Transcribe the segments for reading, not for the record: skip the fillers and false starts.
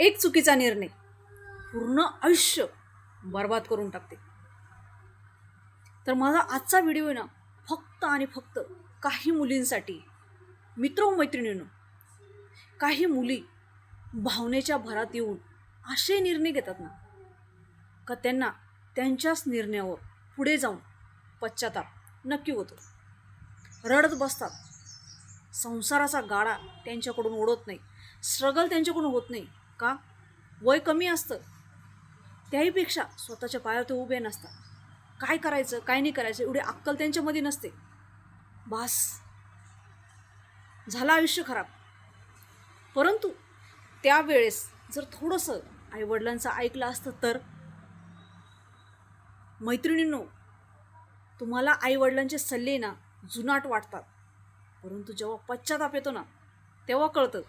एक चुकीचा निर्णय पूर्ण आयुष्य बर्बाद करून टाकते. तर माझा आजचा व्हिडिओ आहे ना, फक्त आणि फक्त काही मुलींसाठी. मित्र व मैत्रिणींनो, काही मुली भावनेच्या भरात येऊन असे निर्णय घेतात ना, का त्यांना त्यांच्याच निर्णयावर पुढे जाऊन पश्चाताप नक्की होतो. रडत बसतात. संसाराचा गाडा त्यांच्याकडून ओढत नाही. स्ट्रगल त्यांच्याकडून होत नाही. का? वय कमी असतं. त्याहीपेक्षा स्वतःच्या पायावर ते उभे नसतात. काय करायचं काय नाही करायचं एवढी अक्कल त्यांच्यामध्ये नसते. बास, झालं आयुष्य खराब. परंतु त्यावेळेस जर थोडंसं आईवडिलांचं ऐकलं असतं तर. मैत्रिणींनो, तुम्हाला आईवडिलांचे सल्ले ना जुनाट वाटतात, परंतु जेव्हा पश्चाताप येतो ना तेव्हा कळतं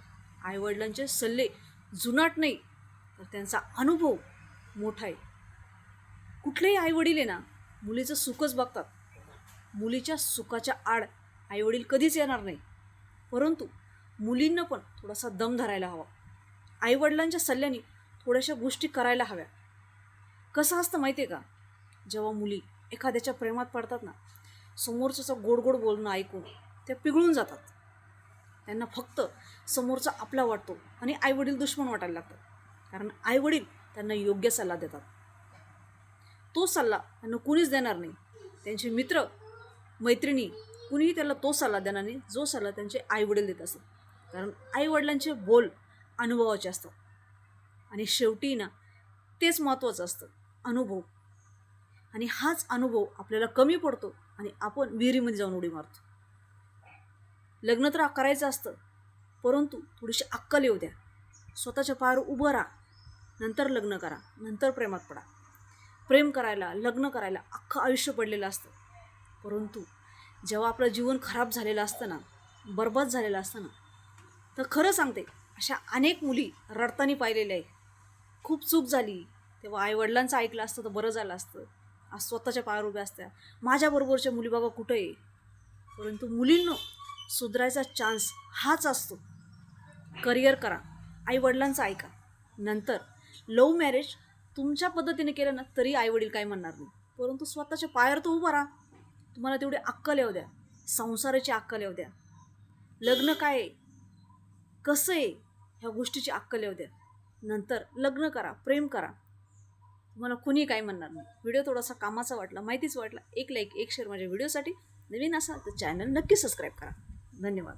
आईवडिलांचे सल्ले जुनाट नाही, तर त्यांचा अनुभव मोठा आहे. कुठलेही आईवडील आहे ना मुलीचं सुखच बघतात. मुलीच्या सुखाच्या आड आईवडील कधीच येणार नाही. परंतु मुलींना पण थोडासा दम धरायला हवा. आईवडिलांच्या सल्ल्याने थोड्याशा गोष्टी करायला हव्या. कसं असतं माहिती आहे का, जेव्हा मुली एखाद्याच्या प्रेमात पडतात ना, समोरचं गोड गोड बोलणं ऐकून त्या पिघळून जातात. त्यांना फक्त समोरचा आपला वाटतो आणि आईवडील दुश्मन वाटायला लागतात. कारण आईवडील त्यांना योग्य सल्ला देतात. तो सल्ला त्यांना कुणीच देणार नाही. त्यांचे मित्र मैत्रिणी कुणीही त्याला तो सल्ला देणार नाही जो सल्ला त्यांचे आईवडील देत असतात. कारण आईवडिलांचे बोल अनुभवाचे असतात आणि शेवटी ना तेच महत्त्वाचं असतं, अनुभव. आणि हाच अनुभव आपल्याला कमी पडतो आणि आपण विहिरीमध्ये जाऊन उडी मारतो. लग्न तर करायचं असतं, परंतु थोडीशी अक्कल येऊ द्या. स्वतःच्या पायावर उभं राहा. नंतर लग्न करा, नंतर प्रेमात पडा. प्रेम करायला लग्न करायला अख्खं आयुष्य पडलेलं असतं. परंतु जेव्हा आपलं जीवन खराब झालेलं असतं ना, बरबाद झालेलं असतं ना, तर खरं सांगते अशा अनेक मुली रडताना पाहिलेल्या आहे. खूप चूक झाली तेव्हा आईवडिलांचं ऐकलं असतं तर बरं झालं असतं. आज स्वतःच्या पायावर उभ्या असत्या. माझ्याबरोबरच्या मुली बाबा कुठं आहे. परंतु मुलींनो, सुधारायचा चान्स हाच असतो. करिअर करा, आईवडिलांचं ऐका. नंतर लव्ह मॅरेज तुमच्या पद्धतीने केलं ना तरी आईवडील काय म्हणणार नाही. परंतु स्वतःच्या पायावर तर उभं राहा. तुम्हाला तेवढी अक्कल येऊ द्या, संसाराची अक्कल येऊ द्या. लग्न काय आहे, कसं आहे, ह्या गोष्टीची अक्कल येऊ द्या. नंतर लग्न करा, प्रेम करा. तुम्हाला कुणी काय म्हणणार नाही. व्हिडिओ थोडासा कामाचा वाटला, माहितीच वाटला, एक लाईक एक शेअर माझ्या व्हिडिओसाठी. नवीन असाल तर चॅनल नक्की सबस्क्राईब करा. धन्यवाद.